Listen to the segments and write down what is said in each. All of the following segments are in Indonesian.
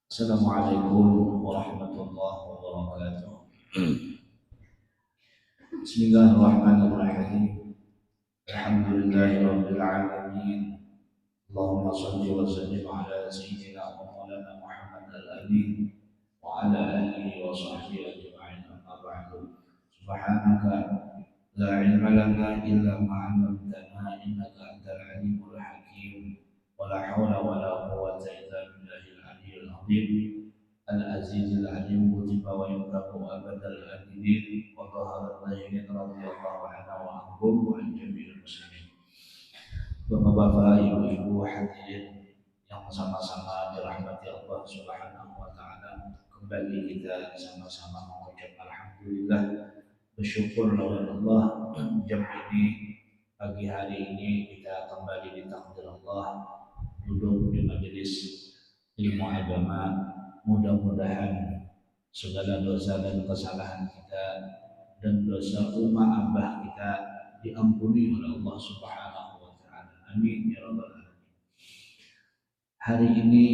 Assalamualaikum warahmatullahi wabarakatuh. Bismillahirrahmanirrahim. Alhamdulillahirabbil alamin. Allahumma shalli wa sallim ala sayyidina wa maulana Muhammad al-amin wa ala alihi wa sahbihi ajma'in. Amma ba'du. Subhanaka la ilma lana illa ma 'allamtana innaka antal alimul hakim. Wa la haula wa la quwwata illa billahil aliyyil azim. Al-Azizil Alim kutiba wa yukafu abadal adidin wa dhaharat lahirin radiyallahu anhu wa anhum wa an jami'il muslimin. Bapak-bapak, ibu-ibu hadirin yang sama-sama dirahmati Allah Subhanahu wa taala, kembali kita sama-sama mengucap alhamdulillah, bersyukur kepada Allah. Jam ini, pagi hari ini kita kembali ditakdir Allah duduk di majelis ilmu agama. Mudah-mudahan segala dosa dan kesalahan kita dan dosa umat abah kita diampuni oleh Allah Subhanahu wa taala. Amin ya rabbal alamin. Hari ini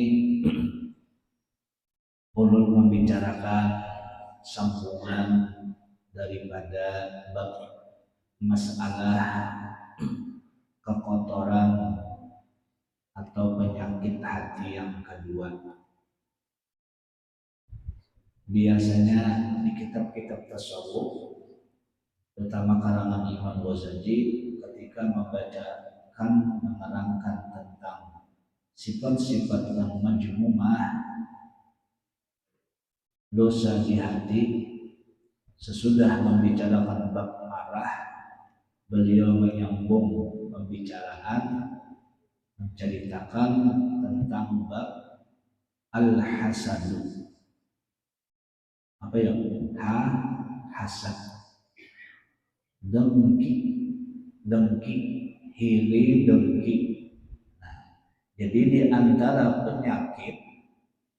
ulun membicarakan sambungan daripada bab masalah kekotoran atau penyakit hati yang kedua. Biasanya di kitab-kitab tasawuf, terutama karangan Imam Ghazali, ketika menerangkan tentang sifat-sifat yang majmumah dosa di hati, sesudah membicarakan bab marah, beliau menyambung pembicaraan menceritakan tentang bab al-hasadu. Apa ya? Hasad, dengki, hiri dengki. Nah, jadi di antara penyakit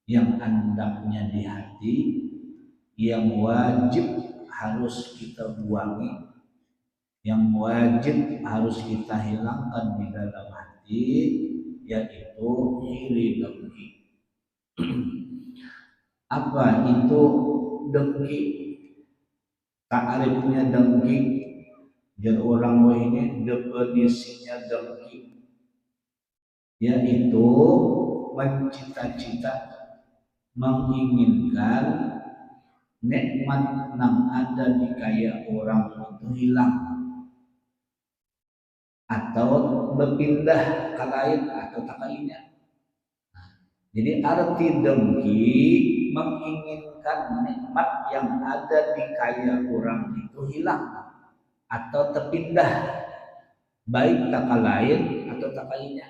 yang hendaknya di hati, yang wajib harus kita buangi, yang wajib harus kita hilangkan di dalam hati, yaitu hiri dengki. Apa itu dengki? Ta'rifnya dengki, jar orang ini definisinya dengki, yaitu mencita-cita, menginginkan nikmat yang ada di kaya orang itu hilang atau berpindah ke lain atau tak lainnya. Jadi arti dengki menginginkan nikmat yang ada di kaya orang itu hilang atau terpindah, baik tak lain atau tak lainnya.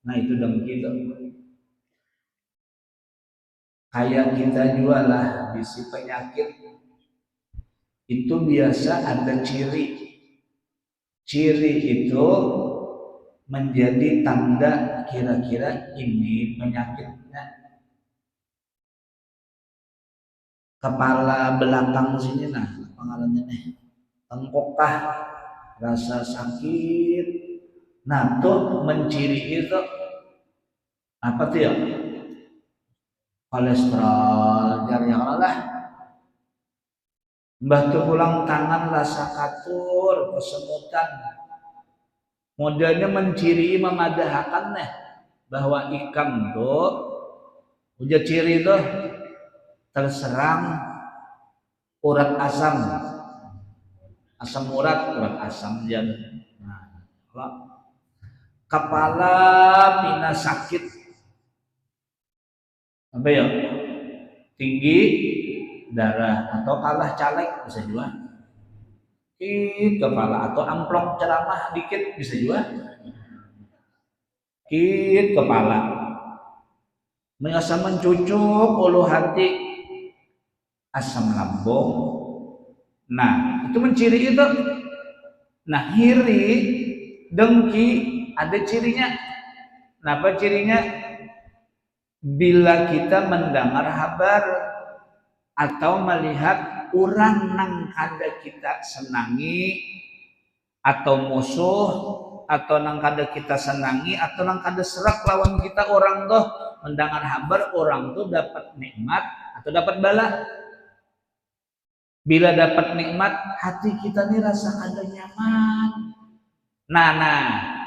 Nah itu dengki itu. Kayak kita jualah bisi penyakit itu biasa ada ciri. Ciri itu menjadi tanda kira-kira ini penyakitnya. Kepala belakang sini, nah pengalannya nih, tengkokah, rasa sakit. Nah tuh menciri itu apa tuh ya? Kolesterol, jarang lah. Mbah tuh pulang tangan rasa katur, kesemutan. Modelnya menciri memadahakan nih bahwa ikan tuh udah ciri tuh terserang urat asam urat asam dan nah, kepala pina sakit, apa ya, tinggi darah atau kalah caleg bisa juga, kepala atau amplop ceramah dikit bisa juga, kepala merasa mencucuk ulu hati, asam lambung. Nah itu menciri itu. Nah hiri dengki ada cirinya. Nah apa cirinya? Bila kita mendengar kabar atau melihat orang nang kada kita senangi atau musuh atau nang kada kita senangi atau nang kada serak lawan kita orang tuh mendengar kabar orang tuh dapat nikmat atau dapat bala. Bila dapat nikmat hati kita nih rasa kada nyaman. Nah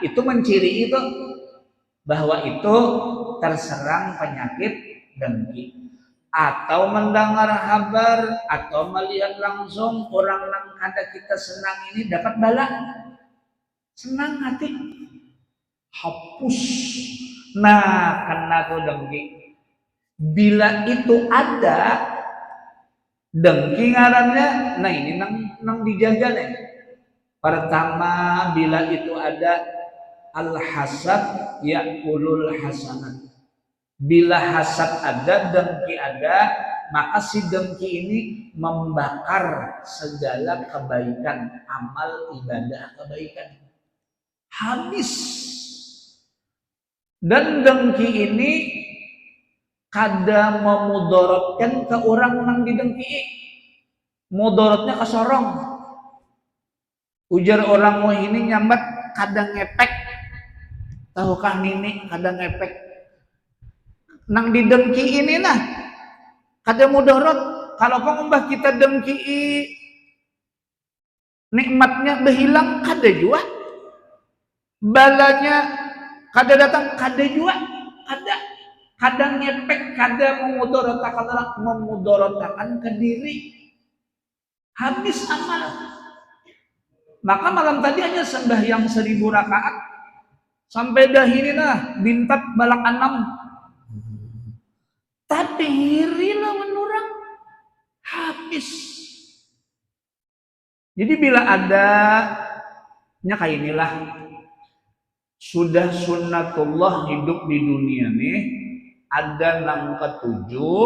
itu menciri itu bahwa itu terserang penyakit dengki. Atau mendengar kabar atau melihat langsung orang yang kada kita senang ini dapat bala. Senang hati, hapus. Nah, karena tuh dengki. Bila itu ada dengki ngarannya, nah ini nang dijaga nih. Pertama, bila itu ada al-hasad ya'kulul hasanat. Bila hasad ada, dengki ada, maka si dengki ini membakar segala kebaikan, amal ibadah kebaikan. Habis. Dan dengki ini kada memudorotkan ke orang yang didengki. Mudorotnya ke sorong. Ujar orang mau ini nyambat kada ngepek. Tahukah nini kada ngepek. Nang didengki ini nah kada mudorot. Kalau kau mbah kita dengki nikmatnya berhilang kada jua. Balanya kada datang kada jua, kada ngepek, kada memudorotakan ke diri. Habis amal. Maka malam tadi hanya sembahyang 1000 rakaat sampai dahini nah bintat balak 6. Tapi hiri lawan orang habis. Jadi bila ada nya kayak inilah sudah sunnatullah hidup di dunia nih, ada nang ketujuh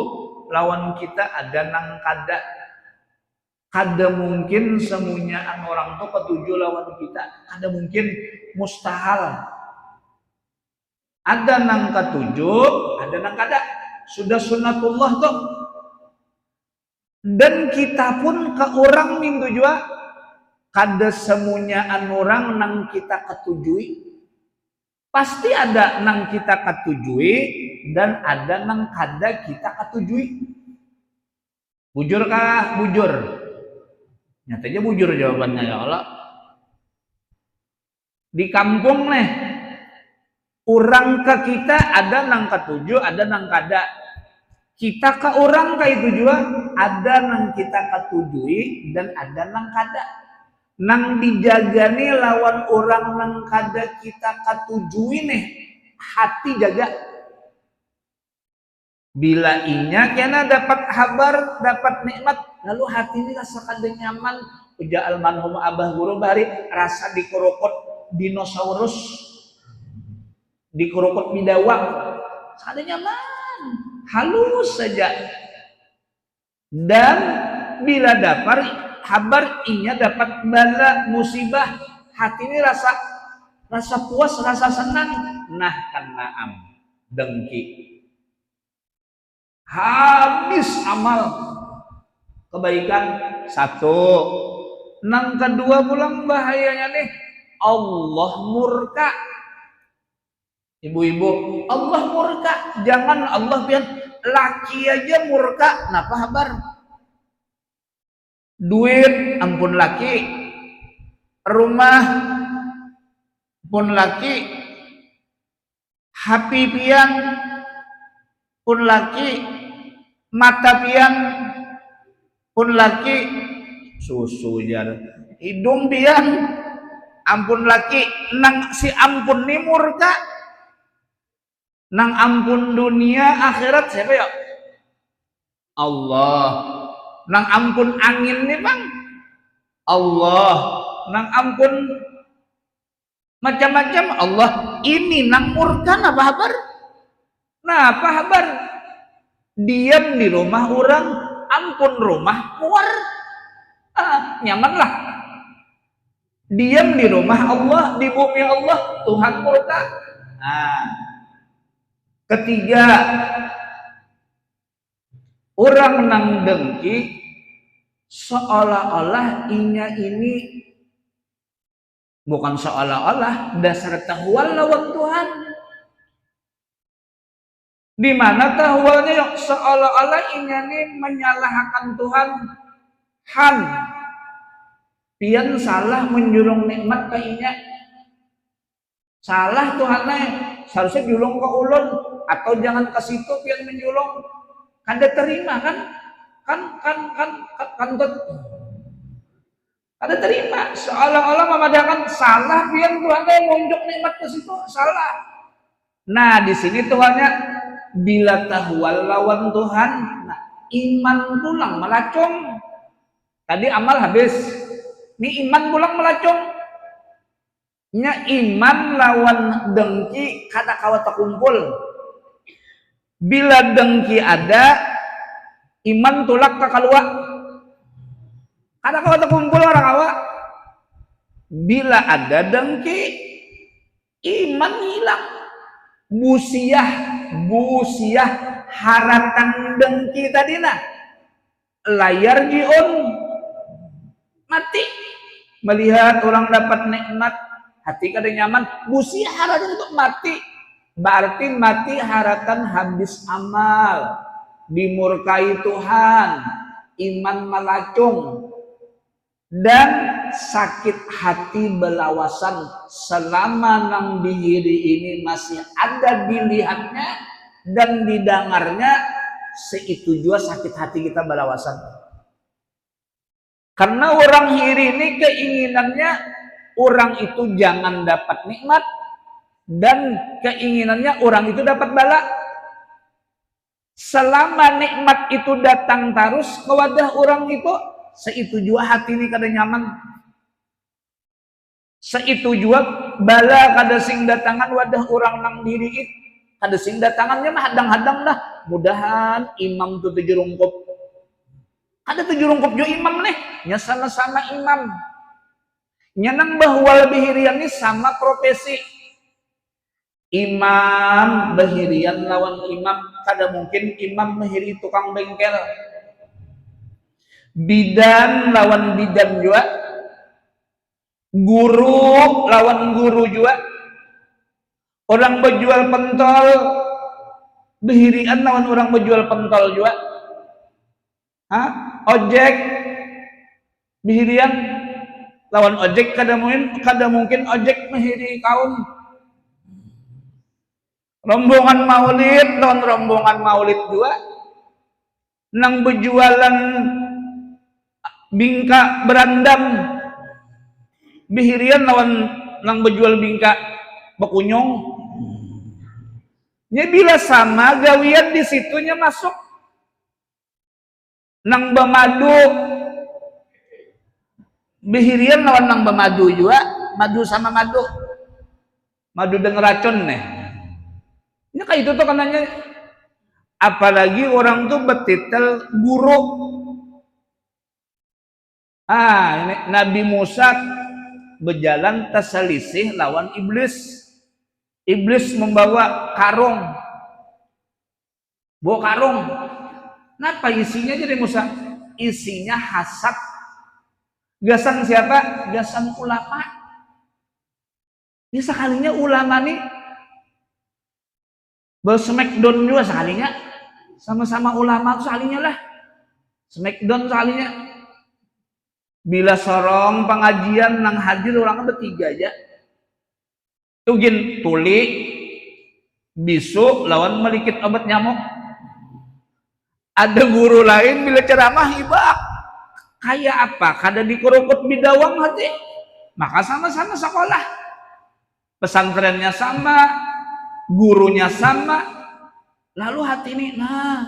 lawan kita ada nang kada mungkin semuanyaan orang tuh ketujuh lawan kita, kada mungkin, mustahil. Ada nang ketujuh, ada nang kada, sudah sunnatullah tuh. Dan kita pun ke orang minggu jua kada semuanyaan orang nang kita ketujui. Pasti ada nang kita ketujui dan ada nang kada kita ketujui. Bujur kah? Bujur. Nyatanya bujur jawabannya ya Allah. Di kampung nih, orang ke kita ada nang ketujuh, ada nang kada. Kita ke orang ke itu juga ada nang kita ketujui dan ada nang kada. Nang dijaga nih lawan orang nang kada kita ketujui nih hati jaga. Bila inya kena dapat kabar, dapat nikmat, lalu hati ini rasa kada nyaman. Uja almarhum abah guru bari rasa dikurukut dinosaurus, dikurukut bidawang, kada nyaman, halus saja. Dan bila dapat kabar inya dapat bala musibah, hati ini rasa puas, rasa senang. Nah karena dengki habis amal kebaikan satu. Nang kedua pulang bahayanya nih Allah murka. Ibu-ibu, Allah murka. Jangan Allah pian laki aja murka, napa kabar? Duit ampun laki, rumah pun laki, HP pian pun laki, mata pian pun laki, susu jar, hidung pian ampun laki, nang si ampun ni murka, nang ampun dunia akhirat siapa ya? Allah. Nang ampun angin nih bang, Allah. Nang ampun macam-macam Allah. Ini nang murka apa kabar? Nah apa kabar? Diam di rumah orang, ampun rumah keluar, nyaman lah. Diam di rumah Allah, di bumi Allah, Tuhan murka. Nah, ketiga, orang nang dengki seolah-olah inya ini Bukan seolah-olah dasar tahwal lawan Tuhan. Di mana tahwalnya yang seolah-olah ini menyalahkan Tuhan. Han pian salah menjulung nikmat ke inya. Salah Tuhannya seharusnya julung ke ulun atau jangan ke situ pian menjulung. Kan terima kan? Kan ada terima seolah-olah memadakan salah pian Tuhannya ngunjuk nikmat ke situ salah. Nah di sini Tuhannya bila tahwal lawan Tuhan, nah, iman pulang melacung. Tadi amal habis, ini iman pulang melacung. Nya iman lawan dengki kada kawa terkumpul. Bila dengki ada, iman tulak tak keluar. Kada kawa terkumpul orang awak. Bila ada dengki, iman hilang. Busiah haratan dengki tadi nah layar jion mati melihat orang dapat nikmat hati kada nyaman busiah haratan untuk mati berarti mati haratan habis amal dimurkai Tuhan iman melacung dan sakit hati belawasan selama nang dihiri ini masih ada dilihatnya dan didengarnya seitu juga sakit hati kita belawasan karena orang hiri ini keinginannya orang itu jangan dapat nikmat dan keinginannya orang itu dapat bala selama nikmat itu datang terus ke wadah orang itu seitu juga hati ini kada nyaman seitu juga bala kada sing datangan wadah orang nang diri itu kada sing datangannya mah hadang-hadang lah mudahan imam tu tujuh rungkup kada tujuh rungkup jo imam nih nya sama-sama imam nyanang bahwa behirian ini sama profesi imam behirian lawan imam kada mungkin imam behiri tukang bengkel bidan lawan bidan juga guru lawan guru juga orang berjual pentol behirian lawan orang berjual pentol juga ojek behirian lawan ojek kada mungkin ojek behiri kaum rombongan maulid lawan rombongan maulid juga nang berjualan bingka berandam bihirian lawan nang berjual bingka bekunyong nya bila sama gawian di situnya masuk nang bemadu bihirian lawan nang bemadu juga madu sama madu dengan racun nih ini kayak itu tuh kananya apalagi orang tuh betitel guru ini Nabi Musa berjalan terselisih lawan iblis. Iblis membawa karung. Bawa karung. Kenapa isinya jadi Musa? Isinya hasad. Gasan siapa? Gasan ulama. Ini sekalinya ulama nih bersmackdown juga sekalinya. Sama-sama ulama sekalinya lah. Smackdown sekalinya. Bila sorong pengajian nang hadir orang bertiga aja tugin tuli bisu lawan melikit obat nyamuk ada guru lain bila ceramah hibah kayak apa kada dikurukut bidawang hati maka sama-sama sekolah pesantrennya sama gurunya sama lalu hati ini nah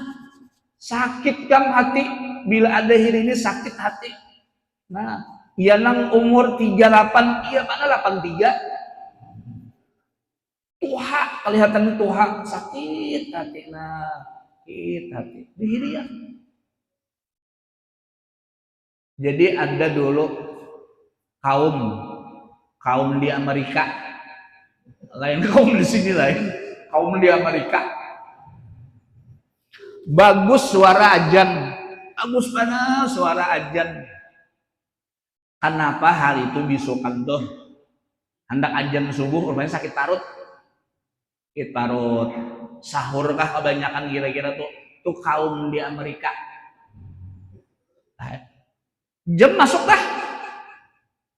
sakit kan hati bila ada hiri ini sakit hati. Nah, ia nang umur 38, iya mana 83? Tuha, kelihatan tuha, sakit hati, nah, sakit hati, dihirian. Jadi ada dulu kaum di Amerika, lain kaum di sini lain, kaum di Amerika. Bagus suara ajan, bagus mana suara ajan. Kenapa hal itu bisukan tuh? hendak ajan subuh rupanya sakit parut sahur kah kebanyakan kira-kira tuh kaum di Amerika. Jam masuk dah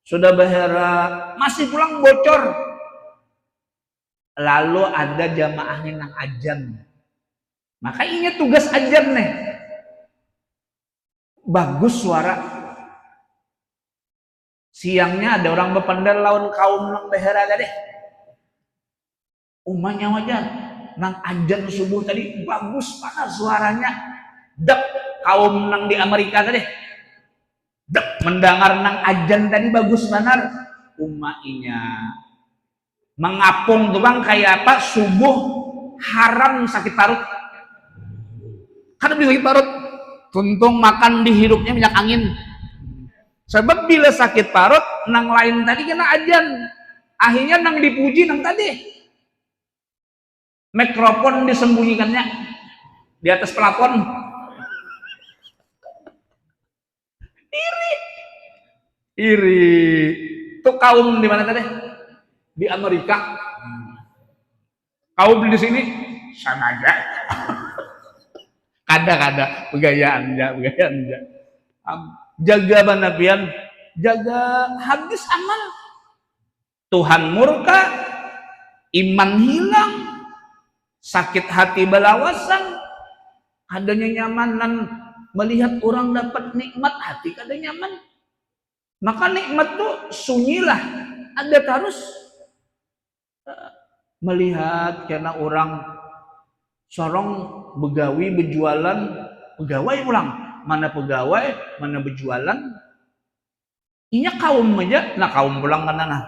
sudah bahara masih pulang bocor, lalu ada jamaahnya nang ajan, maka ingat tugas ajan nih bagus suara. Siangnya ada orang bepandar lawan kaum nang behera tadi. Umanya wajar nang ajan subuh tadi bagus mana suaranya. Dek kaum nang di Amerika tadi. Dek mendengar nang ajan tadi bagus benar. Umainya mengapung tuh bang kayak apa subuh haram sakit parut. Karena bisa sakit parut. Tuntung makan dihirupnya minyak angin. Sebab bila sakit parut nang lain tadi kena ajan, akhirnya nang dipuji nang tadi. Mikrofon disembunyikannya di atas pelapon. Iri. Itu kaum di mana tadi? Di Amerika. Kaum di sini sama aja. Kada begayaan aja. Jaga banapian, jaga habis amal. Tuhan murka, iman hilang, sakit hati balawasan, adanya nyamanan melihat orang dapat nikmat hati kada nyaman. Maka nikmat tuh sunyilah, ada terus melihat karena orang sorong begawi berjualan, pegawai pulang. Mana pegawai, mana berjualan. Inya kaum aja, nah kaum pulang mana nah.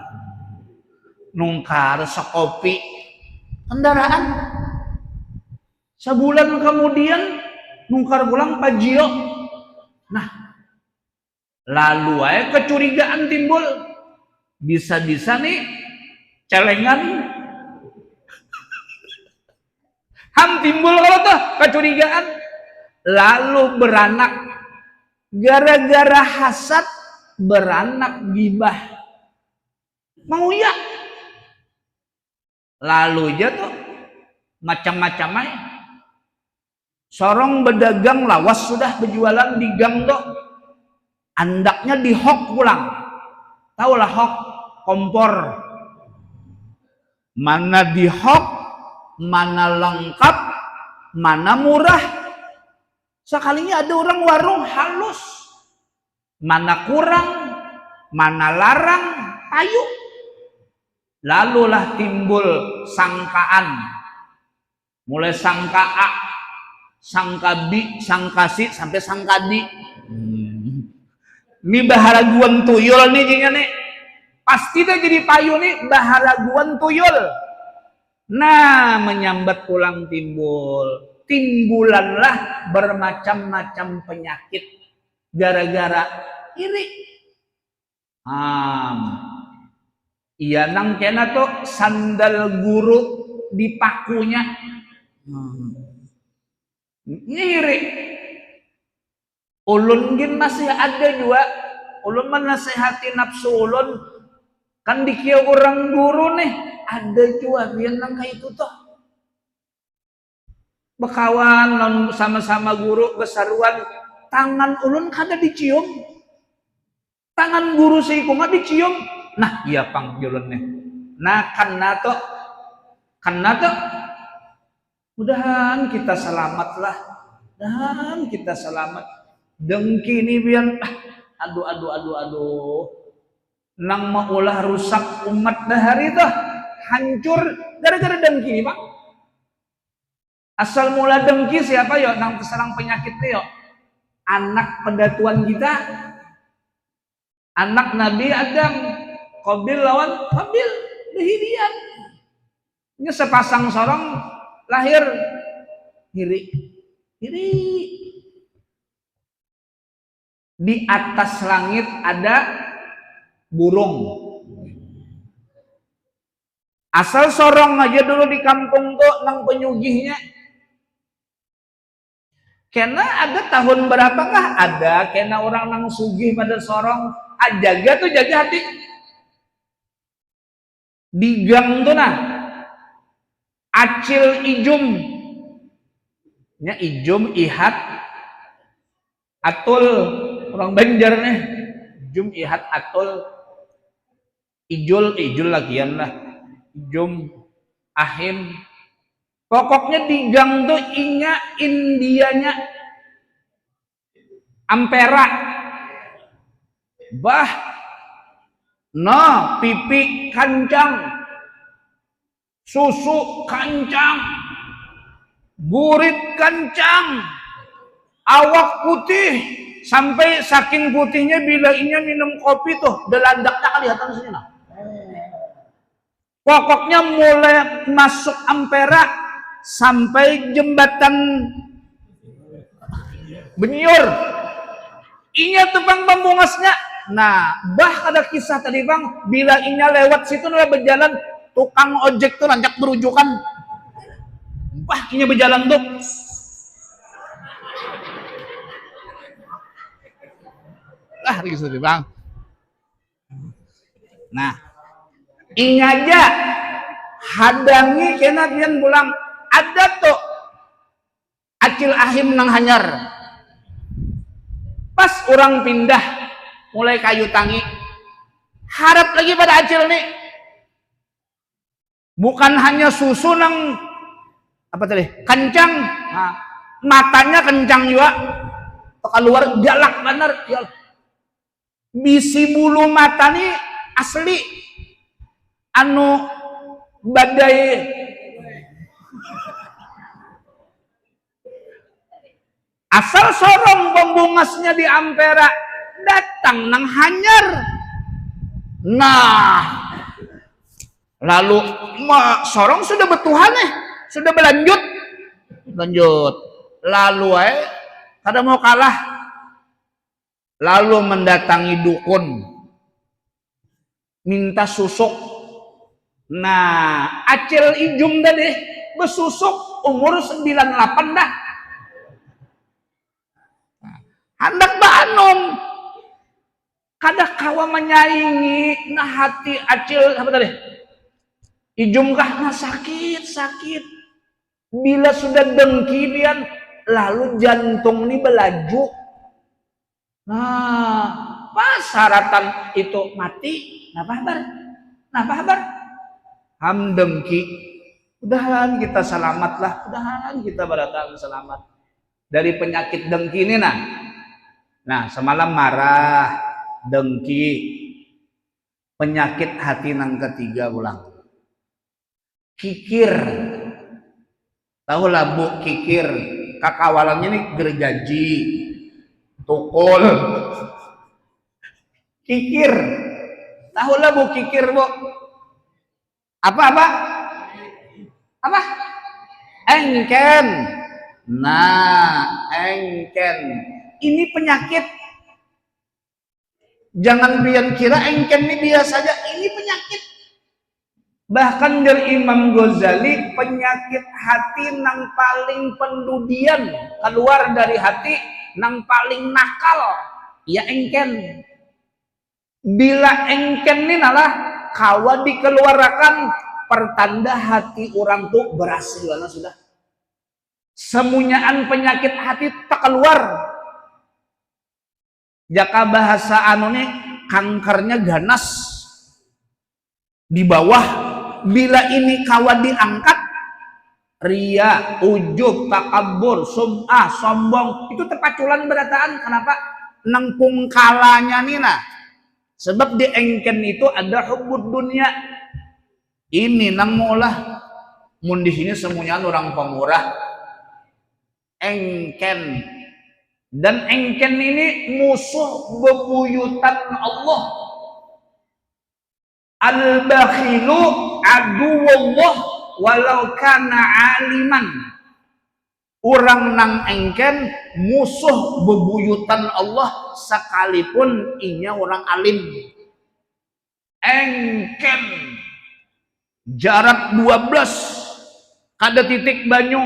Nungkar sekopi kendaraan. Sebulan kemudian nungkar pulang pajio. Nah, lalu aja kecurigaan timbul. Bisa-bisa nih celengan. Ham timbul kalau tuh kecurigaan. Lalu beranak gara-gara hasad beranak gibah mau ya lalu aja tuh macam-macam aja sorong berdagang lawas sudah berjualan di gang tuh andaknya dihok pulang tahulah hok kompor mana dihok mana lengkap mana murah. Sekalinya ada orang warung halus, mana kurang, mana larang, ayo. Lalulah timbul sangkaan, mulai sangka A, sangka B, sangka C, sampai sangka D. Ini baharaguan tuyul nih jadinya nih, pasti dah jadi payu nih baharaguan tuyul. Nah menyambat pulang timbulanlah bermacam-macam penyakit gara-gara iri. Iya nang kena tuh sandal guru di pakunya. Iri. Ulun gin masih ada juga. Ulun menasehati nafsu ulun kan dikia orang guru nih ada juga biar nang kayak itu tuh. Bekawan non sama-sama guru besaruan tangan ulun kada dicium tangan guru seiku mah dicium nah iya pang ulun nih nah karena tuh mudahan kita selamat lah dan kita selamat dengki ini biar aduh nang maulah rusak umat dahari tuh hancur gara-gara dengki ini bang. Asal mula dengki siapa yo nang terserang penyakit yo anak pendatuan kita anak Nabi Adam Qabil lawan Habil dehidian ini sepasang sorong lahir iri di atas langit ada burung asal sorong aja dulu di kampung tuh nang penyugihnya. Karena ada tahun berapakah ada karena orang nang sugih pada sorong jaga hati Digang tuh nah acil ijum nya ijum ihat atul orang Banjar nih ijum ihat atul ijul lagian lah ijum ahim pokoknya digang tuh inya indianya ampera bah no pipi kancang susu kancang burit kancang awak putih sampai saking putihnya bila inya minum kopi tuh delandaknya kelihatan sini nah pokoknya mulai masuk ampera sampai jembatan Benyor inya tebang pembungasnya. Nah bah ada kisah tadi bang bila inya lewat situ nih berjalan tukang ojek tuh rancak berujukan bah inya berjalan tuh lah gitu bang. Nah inya aja hadangi kena pian pulang ada tuh acil ahim nang hanyar pas orang pindah mulai kayu tangi harap lagi pada acil nih bukan hanya susu nang apa tadi kencang nah, matanya kencang juga keluar galak bener ya bisi bulu mata nih asli anu badai asal sorong pembungasnya di ampera datang nang hanyar. Nah lalu sorong sudah bertuhan sudah berlanjut lalu kada mau kalah lalu mendatangi dukun minta susuk. Nah acil ijum tadi bersusuk umur 98 dah hendak banum kada kawa menyaingi nah hati acil apa tadi ijum kah nah sakit bila sudah dengki dia lalu jantung ini belaju. Nah pas syaratan itu mati nah kabar ham dengki udahan kita selamat lah udahan kita berdatang selamat dari penyakit dengki ini nah semalam marah dengki penyakit hati nang ketiga ulang kikir tahu lah bu kikir kakawalannya ini gergaji tukul kikir tahu lah bu kikir bu apa engken. Nah engken ini penyakit jangan biar kira engken ini biasa saja ini penyakit bahkan dari Imam Ghazali penyakit hati nang paling pendudian keluar dari hati nang paling nakal ya engken bila engken ini nalah kawa dikeluarkan pertanda hati orang tuh berhasil sudah semunyaan penyakit hati tak keluar jaka bahasa anu nih kankernya ganas di bawah bila ini kawa diangkat ria, ujub, takabur, sum'ah, sombong itu terpaculan berataan kenapa? Nang pungkalanya nih nah sebab di engken itu ada hubbud dunia ini nang maulah mun di sini semuanya orang pemurah engken dan engken ini musuh bebuyutan Allah al-bakhilu aduwallah walau kana aliman orang nang engken musuh bebuyutan Allah sekalipun inya orang alim engken jarak 12 kada titik banyu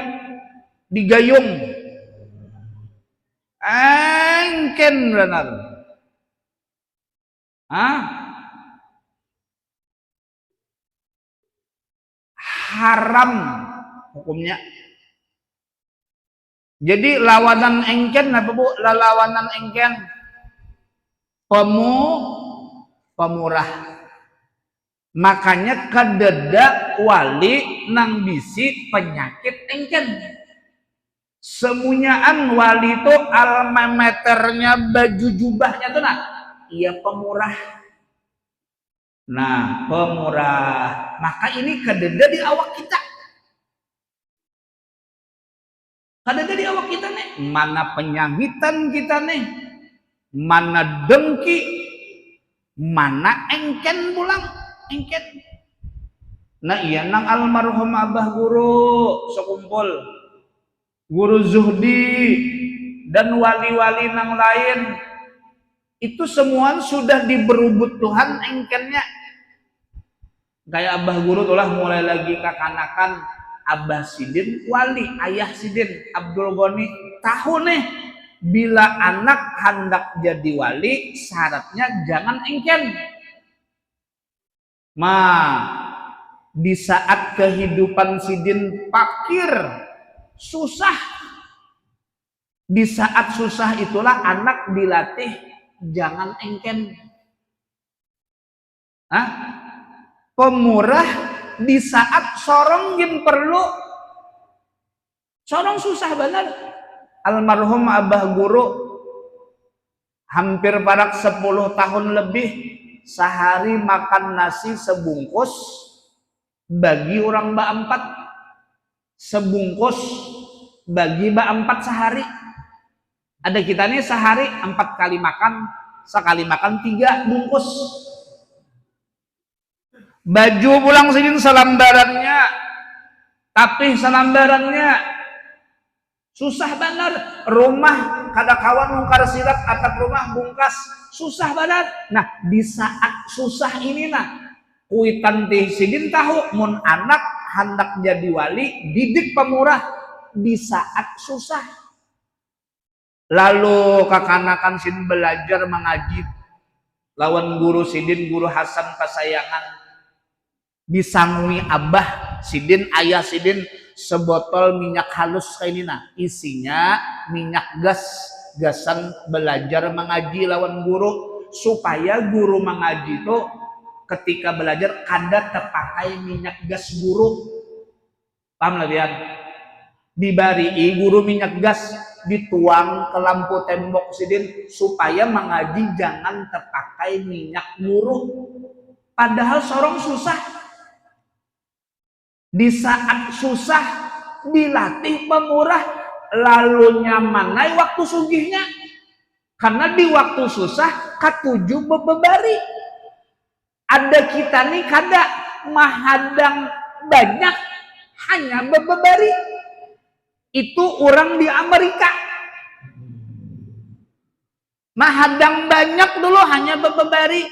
digayung engken benar haram hukumnya. Jadi lawanan engken apa Bu? Lawanan engken pemurah. Makanya kadeda wali nang bisi penyakit engken. Semunyaan wali itu alma maternya baju jubahnya tuh nah, iya pemurah. Nah, pemurah. Maka ini kadeda di awak kita. Kadeda di awak kita nih. Mana penyangitan kita nih. Mana dengki. Mana engken pulang. Engken. Nah iya nang almarhum abah guru sekumpul. Guru Zuhdi dan wali-wali nang lain. Itu semua sudah diberubut Tuhan engkennya. Kayak abah guru tulah mulai lagi kakanakan abah sidin wali, ayah sidin Abdul Ghani tahu nih bila anak hendak jadi wali syaratnya jangan engken. Di saat kehidupan sidin fakir, susah. Di saat susah itulah anak dilatih jangan engken. Pemurah di saat sorong gin perlu. Sorong susah benar. Almarhum abah guru hampir parak 10 tahun lebih sehari makan nasi sebungkus bagi orang ba-4. Sebungkus bagi ba-4 sehari. Ada kita nih sehari 4 kali makan, sekali makan 3 bungkus. Baju pulang sidin selambarannya, tapi selambarannya susah benar. Rumah kada kawan mungkar sirat atap rumah bungkas susah benar. Nah di saat susah ini nah kuitan teh sidin tahu mun anak hendak jadi wali didik pemurah di saat susah. Lalu kakanakan sidin belajar mengaji lawan guru sidin, guru Hasan kesayangan. Disangui abah sidin, ayah sidin sebotol minyak halus kayak ini nah isinya minyak gasan belajar mengaji lawan guru supaya guru mengaji itu ketika belajar kada terpakai minyak gas guru. Paham lah biar dibari guru minyak gas dituang ke lampu tembok sidin supaya mengaji jangan terpakai minyak guru. Padahal sorong susah. Di saat susah dilatih pemurah lalu nyamanai waktu sugihnya. Karena di waktu susah katuju bebebari. Ada kita nih kada mahadang banyak hanya bebebari. Itu orang di Amerika. Mahadang banyak dulu hanya bebebari.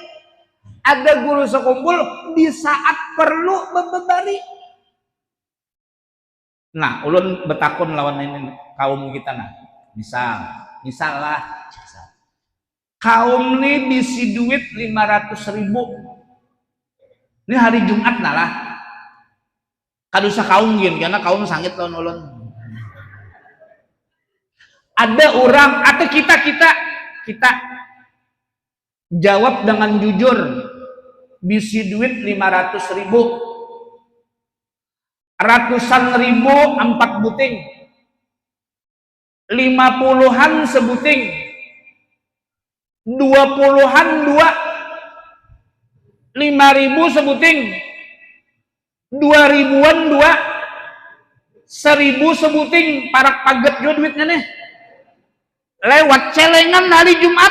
Ada guru sekumpul di saat perlu bebebari. Nah, ulun betakun lawan ini kaum kita nah. Misal lah. Kaum ini bisi duit 500.000. Ini hari Jumat nah lah. Kadusa kaum gin karena kaum sangit lawan ulun. Ada orang atau kita jawab dengan jujur. Bisi duit 500.000. Ratusan ribu 4 buting, 50-an sebuting, 20-an 2, 5.000 sebuting, 2.000-an 2, 1.000 sebuting. Parak paget jo duitnya nih lewat celengan hari Jumat.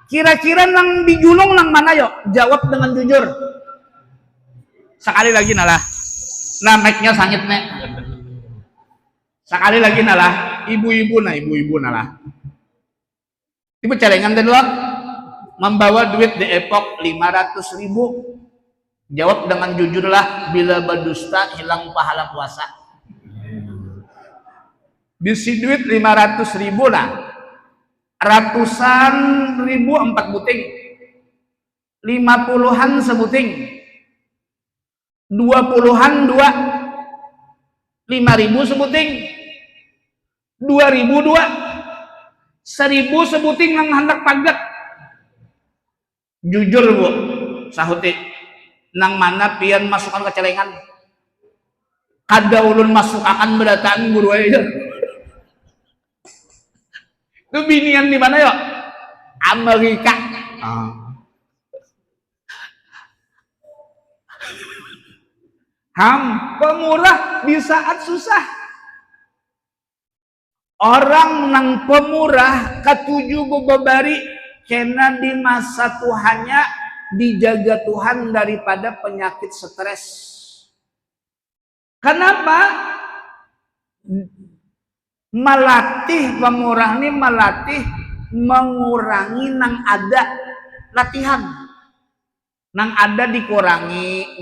Kira-kira nang dijulung nang mana yuk? Jawab dengan jujur. Sekali lagi nalah. Nah, mic-nya sangit nek. Sekali lagi nalah, ibu-ibu nalah. Ibu celengan tadi loh, membawa duit di epok 500.000. Jawab dengan jujurlah, bila berdusta hilang pahala puasa. Bisi duit 500.000 nah. Ratusan ribu 4 buting. 50-an sebuting. 20-an 2, 5.000 sebuting, 2.000 dua, 1.000 sebuting nang hendak pagat. Jujur Bu, sahuti, nang mana pian masukkan ke celengan? Kada ulun masukakan berdataan guru aja. Itu binian di mana ya? Amerika. Pemurah di saat susah. Orang nang pemurah ketujuh bebabari karena di masa Tuhannya dijaga Tuhan daripada penyakit stres. Kenapa? Melatih pemurah ini melatih mengurangi nang ada latihan. Nang ada dikurangi,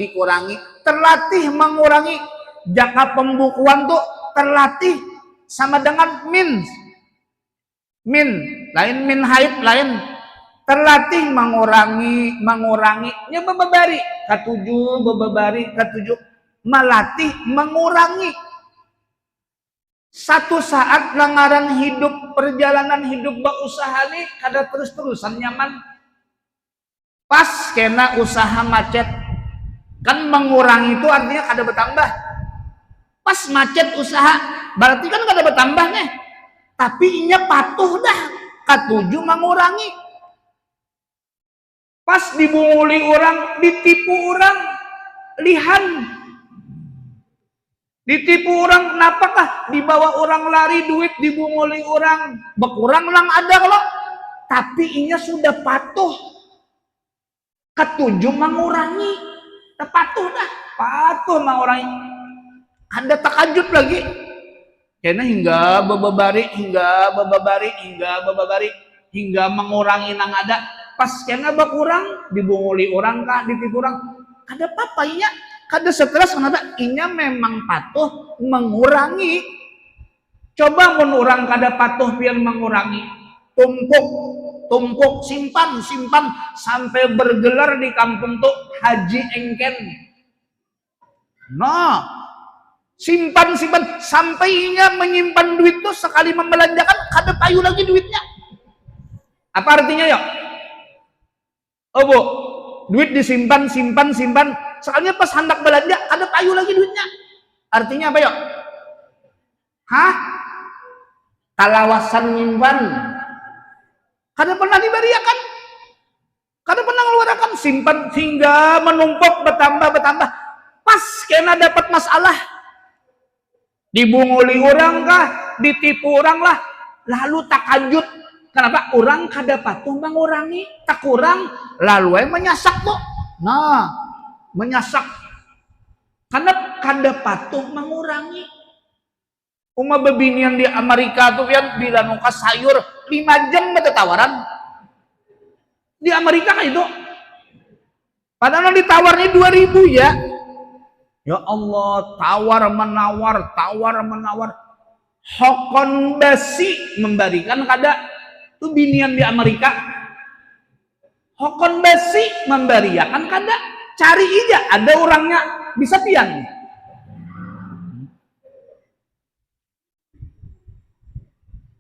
terlatih mengurangi. Jaka pembukuan tuh terlatih sama dengan min lain, min haid lain. Terlatih mengurangi nya bebabari ketujuh melatih mengurangi. Satu saat langaran hidup, perjalanan hidup berusaha nih kada terus-terusan nyaman. Pas kena usaha macet, kan mengurangi itu artinya kada bertambah. Pas macet usaha, berarti kan kada bertambah nih. Tapi inya patuh dah, ketujuh mengurangi. Pas dibunguli orang, ditipu orang, lihan. Ditipu orang, kenapakah? Dibawa orang lari duit, dibunguli orang, berkurang lang ada kalau. Tapi inya sudah patuh. Ketujuh mengurangi, patuh mengurangi. Ada takajud lagi, karena hingga mengurangi nang ada. Pas kena berkurang, dibunguli orang kah, ditipu orang, kada apa-apa inya, kada stres. Kenapa? Inya memang patuh mengurangi. Coba mun orang kada patuh pian mengurangi, tumpuk, simpan sampai bergelar di kampung tuh haji engken. Nah, simpan sampai inya menyimpan duit tuh sekali membelanjakan kada payu lagi duitnya. Apa artinya ya? Oh Bu, duit disimpan, sekalinya pas hendak belanja kada payu lagi duitnya. Artinya apa ya? Kalawasan nyimpan. Kada pernah diberiakan, kada pernah ngeluarkan, simpan hingga menumpuk bertambah. Pas kena dapat masalah, dibunguli orang kah, ditipu orang lah, lalu takajud. Kenapa? Orang kada patuh mengurangi, tak kurang, lalu menyasak tuh. Nah, menyasak. Karena kada patuh mengurangi. Uma bebinian di Amerika tuh yang bila nuka sayur 5 jam bete tawaran di Amerika kan itu. Padahal ditawarnya 2.000 ya. Ya Allah, tawar menawar. Hokon basi memberikan kada tuh binian di Amerika. Hokon basi memberiakan kada. Cari aja ada orangnya bisa pian.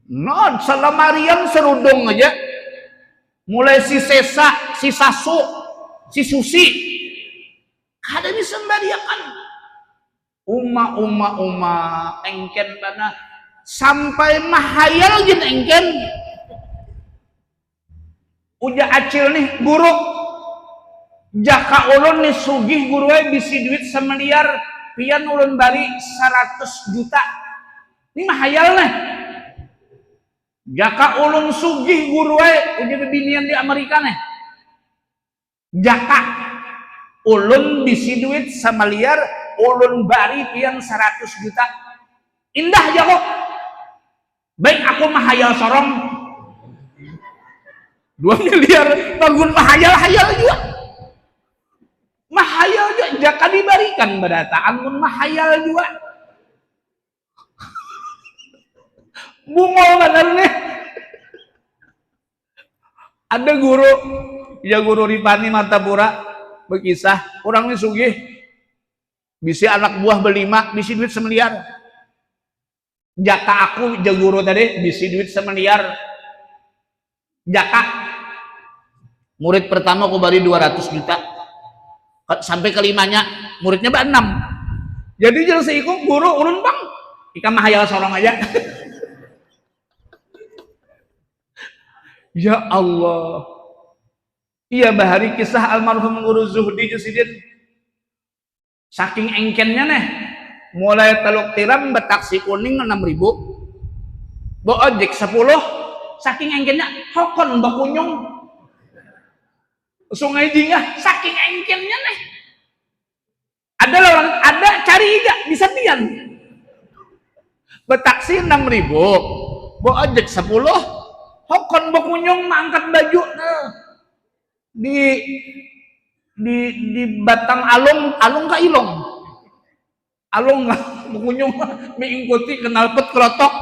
No, salamarian serudung aja. Mulai si Sesa, si Sasu, si Susi. Kada bisa memberiakan. Uma engken bana sampai mahayal gin engken. Uja acil nih guru. Jaka ulun nih sugih guru bisi duit 1 miliar, pian ulun bari 100 juta. Ini mahayal nih. Jaka ulun sugih guru uji bebinian di Amerika nih. Jaka ulun bisi duit 1 miliar, ulun bari pian 100 juta. Indah ya kok. Baik aku mahayal sorong 2 miliar, bangun mahayal juga. Mahayal juga, jaka dibarikan berdataan pun mahayal juga. Bungol bener nih. Ada guru, ya guru Ripani Martapura berkisah, orang ini sugih bisi anak buah berlima, bisi duit 1 miliar. Jaka aku jaguru tadi bisi duit 1 miliar. Jaka murid pertama aku bari 200 juta. Sampai kelimanya muridnya 6. Jadi jangan seikut guru urun bang. Ika mahayal sorong aja. Ya Allah. Iya bahari kisah almarhum guru Zuhdi Jusidin. Saking engkennya nih. Mulai Teluk Tiram betaksi kuning 6.000. Bo ojek 10. Saking engkennya hokon bakunyong. Sungai Jingah saking engkennya nih. Ada orang ada cari iga bisa tian. Betaksi 6.000. Bo ojek 10. Hokon bakunyong mangkat baju nah. Di Batang alung ka ilong. Alung lah bakunyong mengikuti kenalpot kerotok.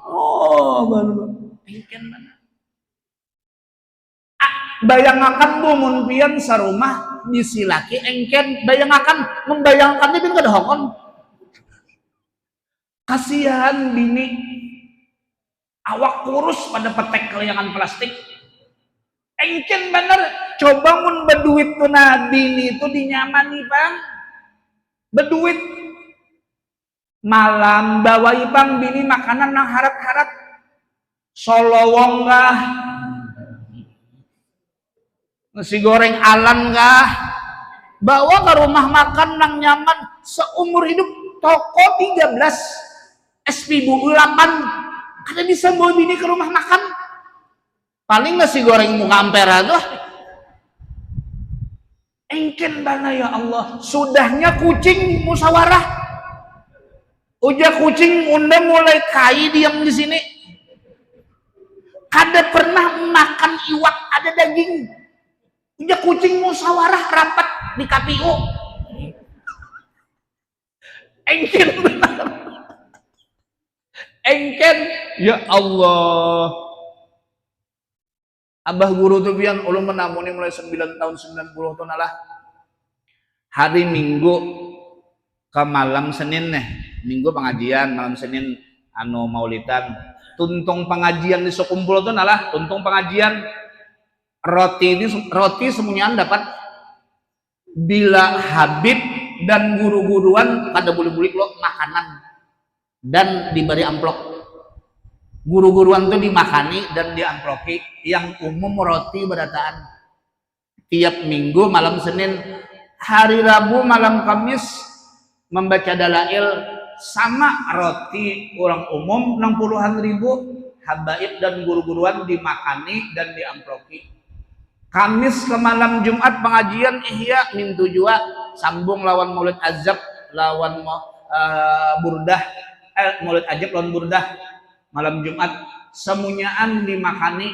Oh, baru engken mana. Bayangakan bumun pian sarumah disilaki engken bayangakan membayangkan itu kada hokon. Kasihan bini awak kurus pada petek kelayangan plastik. Engken bener coba mun beduit tuh nah bini itu dinyamani bang. Beduit malam bawai bang bini makanan nang harap-harap solowong kah nasi goreng alan kah bawa ke rumah makan nang nyaman seumur hidup toko 13 SPBU 8 ada bisa bawa bini ke rumah makan paling nasi goreng muka ampera tuh engken bana ya Allah sudahnya kucing musyawarah uja kucing unda mulai kai diam di sini kada pernah makan iwak ada daging uja kucing musyawarah rapat di KPU engken benar engken ya Allah. Abah guru tuh pian ulun menamuni mulai 9 tahun 90 tahun lah. Hari Minggu ke malam Senin nih. Minggu pengajian, malam Senin anu maulidan. Tuntung pengajian di sekumpul tuh nalah, tuntung pengajian roti semuanya dapat bila Habib dan guru-guruan pada buli-buli lo makanan dan diberi amplop. Guru-guruan tuh dimakani dan diamploki yang umum roti berataan tiap minggu malam Senin hari Rabu malam Kamis membaca dalail sama roti orang umum 60-an ribu habaib dan guru-guruan dimakani dan diamploki Kamis ke malam Jumat pengajian ihya min tujua sambung lawan maulid azab lawan burdah maulid ajab lawan burdah malam Jumat semuanyaan dimakani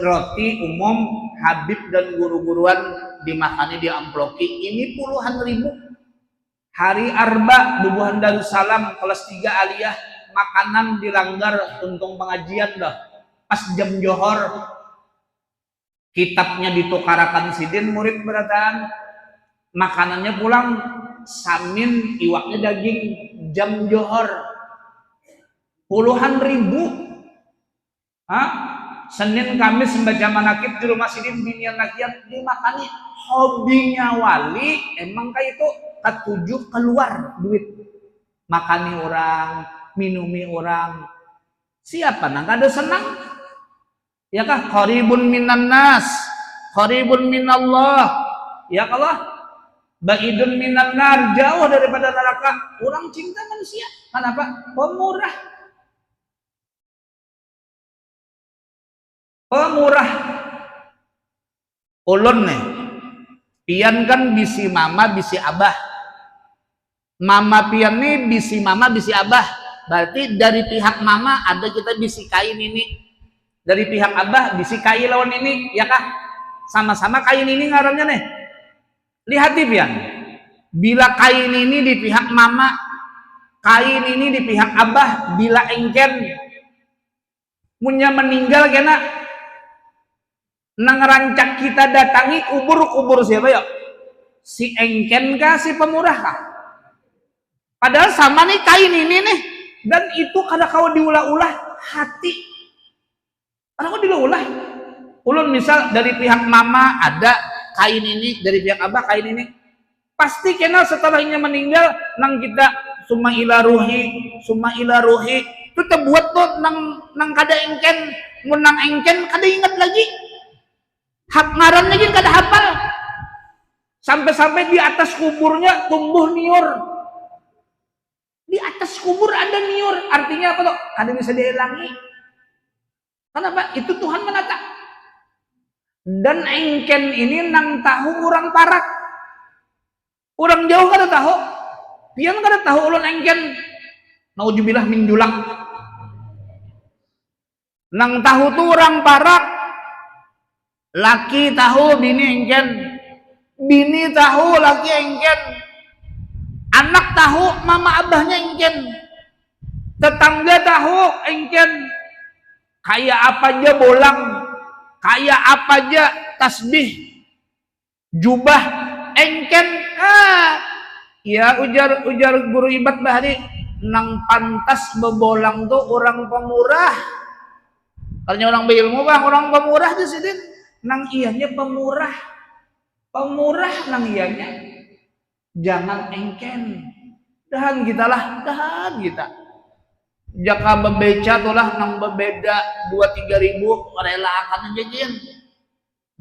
roti umum Habib dan guru-guruan dimakani diamploki ini puluhan ribu hari Arba bubuhan Darussalam kelas 3 aliyah makanan dilanggar tuntung pengajian dah pas jam johor kitabnya ditukarakan sidin murid berataan makanannya pulang samin iwaknya daging jam johor puluhan ribu Senin Kamis membaca manakib di rumah sidin binian rakyat dimakani hobinya wali emang kayak itu ketujuh keluar duit makani orang minumi orang siapa nang ada senang ya kah qaribun minan nas qaribun minallah ya Allah baidun minan nar jauh daripada neraka orang cinta manusia kenapa pemurah ulun nih pian kan bisi mama bisi abah mama pian nih bisi mama bisi abah berarti dari pihak mama ada kita bisi kain ini dari pihak abah bisi kain lawan ini ya kah sama-sama kain ini ngarannya nih lihat pian bila kain ini di pihak mama kain ini di pihak abah bila engken punya meninggal kena nang rancak kita datangi kubur siapa ya si engken kah si pemurah kah Padahal sama nih kain ini nih. Dan itu kada kau diulah-ulah hati. Kada kau diulah. Ulun misal dari pihak mama ada kain ini, dari pihak abah kain ini. Pasti kenal setelahnya meninggal nang kita summa ila ruhi itu terbuat tuh nang kada engken, mun nang engken kada ingat lagi. Hak ngaran lagi kada hafal. Sampai-sampai di atas kuburnya tumbuh niur. Di atas kubur ada niur, artinya apa tuh? Kada bisa dihilangi. Kenapa? Itu Tuhan menata. Dan engken ini nang tahu orang parak. Orang jauh kada tahu. Pian kada tahu ulun engken. Naujubillah min julang. Nang tahu tuh orang parak. Laki tahu bini engken. Bini tahu laki engken. Anak tahu mama abahnya engken. Tetangga tahu engken. Kayak apa aja bolang. Kayak apa aja tasbih. Jubah engken. Ya ujar guru Ibad Bahari. Nang pantas bebolang tuh orang pemurah. Karena orang berilmu bang, orang pemurah di sini. Nang ianya pemurah. Pemurah nang ianya. Jangan engken. Dahan kita lah, dahan kita. Jaka bebeca tuh lah nang bebeda 2-3 ribu rela akan jajan.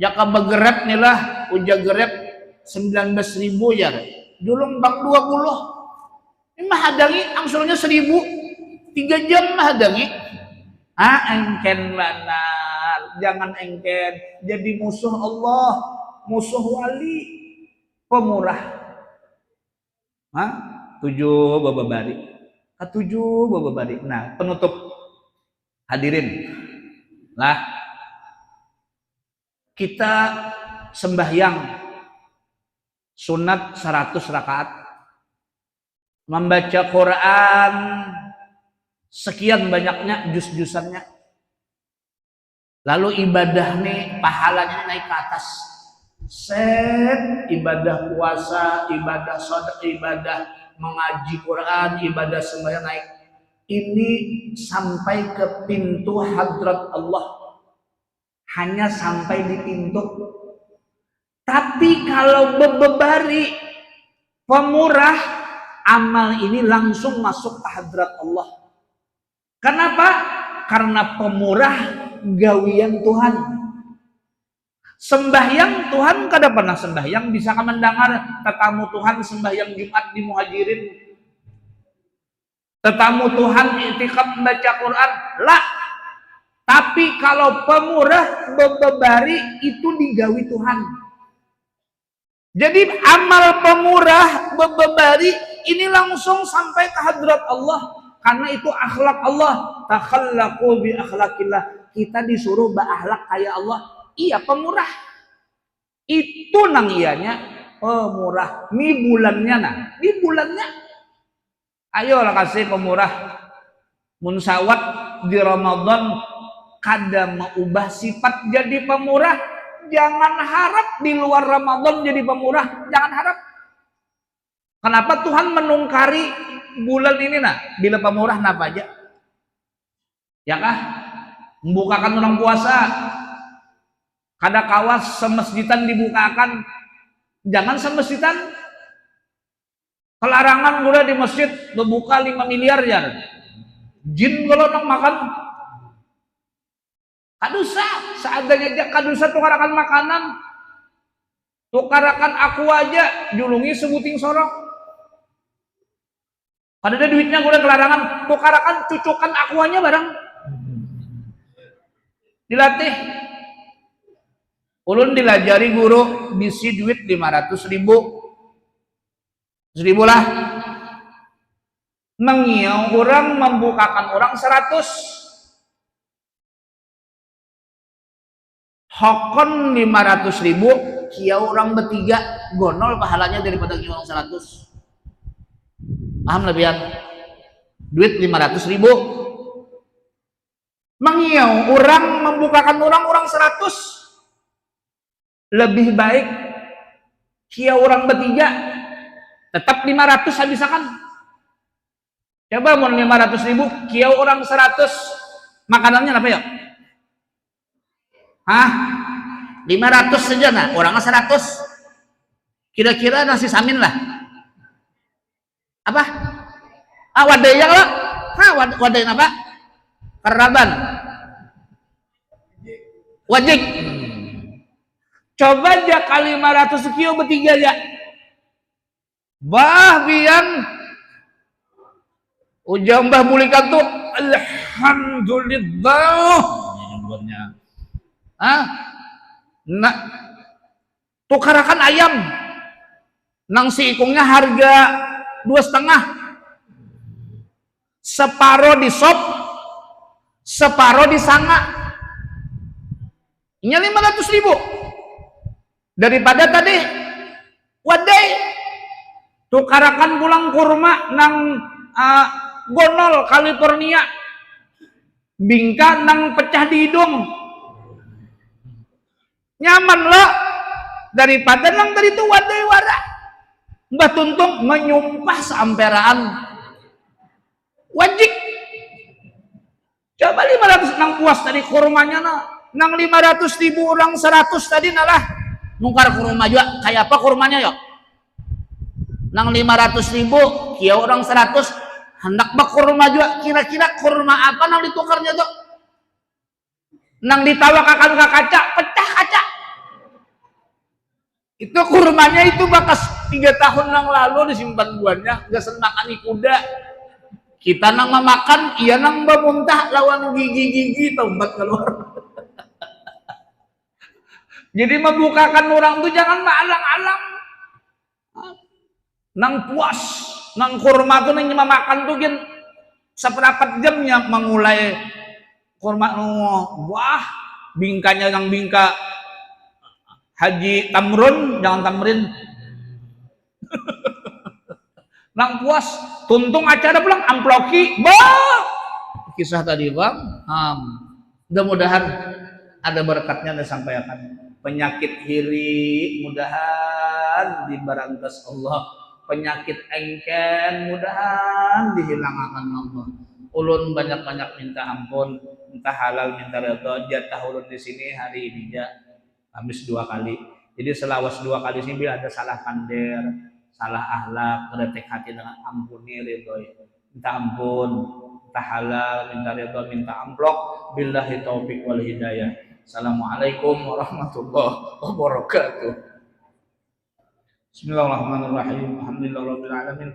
Jaka begerep nih lah, uja gerep 19 ribu ya. Dulu bang 20. Ini mah hadangi angsulnya 1000. 3 jam mah hadangi. Engken benar. Jangan engken. Jadi musuh Allah, musuh wali, pemurah. 7 bababari. Ketujuh bababari. Nah, penutup hadirin. Lah, kita sembahyang sunat 100 rakaat. Membaca Quran sekian banyaknya juz-juzannya. Lalu ibadah nih pahalanya naik ke atas. Ibadah puasa, ibadah sedekah, ibadah mengaji Quran, ibadah sembahyang naik. Ini sampai ke pintu hadrat Allah. Hanya sampai di pintu. Tapi kalau bebebari pemurah, amal ini langsung masuk ke hadrat Allah. Kenapa? Karena pemurah gawian Tuhan. Sembahyang Tuhan kada pernah sembahyang bisa mendengar tetamu Tuhan sembahyang Jumat di Muhajirin. Tetamu Tuhan i'tikaf membaca Quran. Lah. Tapi kalau pemurah bebebari itu digawi Tuhan. Jadi amal pemurah bebebari ini langsung sampai ke hadrat Allah. Karena itu akhlak Allah. Takhallaqu bi akhlaqillah. Kita disuruh berakhlak kayak Allah. Iya pemurah. Itu nang ianya pemurah. Ini bulannya nah. Ini bulannya. Ayolah kasih pemurah. Munsawat di Ramadan kada mengubah sifat jadi pemurah. Jangan harap di luar Ramadan jadi pemurah. Jangan harap. Kenapa Tuhan menungkari bulan ini nah? Bila pemurah napa aja? Ya kah? Membukakan orang puasa. Kada kawas semesjidan dibukakan. Jangan semesjidan. Kelarangan gula di masjid berbuka 5 miliar ya. Jin kalau nak makan. Kadusa. Seadanya aja kadusa tukarakan makanan. Tukarakan aku aja. Julungi sebuting sorok. Kada ada duitnya gula kelarangan. Tukarakan cucukan akuanya barang. Dilatih. Ulun dilajari guru bisi duit 500 ribu. 1000 lah. Mengiau orang membukakan orang 100. Hokon 500 ribu. Kiau orang bertiga. Gonol pahalanya daripada kiau orang 100. Paham lebihan? Duit 500 ribu. Mengiau orang membukakan orang 100. Lebih baik kia orang bertiga tetap 500 habisakan. Coba mau 500.000, kieu orang 100, makanannya apa ya? Hah? 500 saja nah, orangnya 100. Kira-kira nasi samin lah. Apa? Wadai yang lah. Wadai apa? Keraban. Wajik. Coba aja kali 500 kilo bertiga ya. Bah biang ujang bah mulikan tuh alhamdulillah. Nah, tukarakan ayam. Nang si ikungnya harga 2,5. Separuh di sop, separuh di sanga. Ini 500.000. Daripada tadi wadai tukarakan pulang kurma nang Gonol California, bingka nang pecah di hidung, nyaman lah daripada nang tadi itu wadai wara. Mbah Tuntung menyumpah seamperaan wajib. Coba 500 nang puas tadi kurmanya nang 500.000 orang 100 tadi nalah nungkar kurma juga kayak apa kurmanya yuk nang 500.000 kia orang 100 hendak bak kurma juga, kira-kira kurma apa nang ditukarnya tuh nang ditawa akan ke kaca, pecah kaca. Itu kurmanya itu bakas 3 tahun yang lalu disimpan buahnya, gak makan kuda. Kita nang memakan, iya nang muntah lawan gigi-gigi tempat keluar. Jadi membukakan orang tuh jangan maalang-alang. Nang puas, nang kurma tuh nang makan tuh gen seperempat jamnya mengulai kurma wah bingkanya yang bingka Haji Tamrun, jangan Tamrin. Nang puas, tuntung acara pulang amploki, bah. Kisah tadi bang, mudah-mudahan ada berkatnya dan sampaikan. Penyakit hiri mudahan dibarantas Allah, penyakit engken mudahan dihilangkan Allah. Ulun banyak-banyak minta ampun, minta halal, minta redha. Jatah ulun di sini hari ini ya habis 2 kali. Jadi selawas 2 kali sini bila ada salah pander, salah akhlak, keretek hati dengan ampuni ridhoi. Minta ampun, minta halal, minta ridho, minta amplok. Billahi taufik wal hidayah. Assalamualaikum warahmatullahi wabarakatuh. Bismillahirrahmanirrahim. Alhamdulillahirabbil alamin.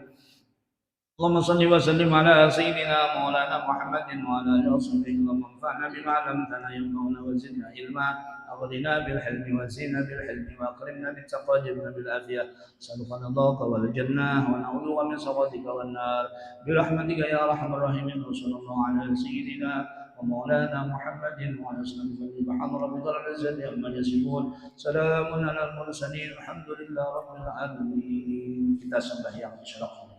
Allahumma shalli wa sallim ala sayyidina maulana Muhammadin wa ala alihi washabbihi wa man fa'na bima 'allamtana yanfa'una wa zidna ilma. أغننا بالحلم وزينا بالحلم وأكرمنا بالتقوى جبنا بالعافية سبحان الله والجنة ونعوذ من سخطك والنار برحمتك يا أرحم الراحمين وصلى الله على سيدنا ومولانا محمد وعلى آله سبحان ربك رب العزة عما يصفون سلام على المرسلين الحمد لله رب العالمين. Kita sembahyang insyaallah.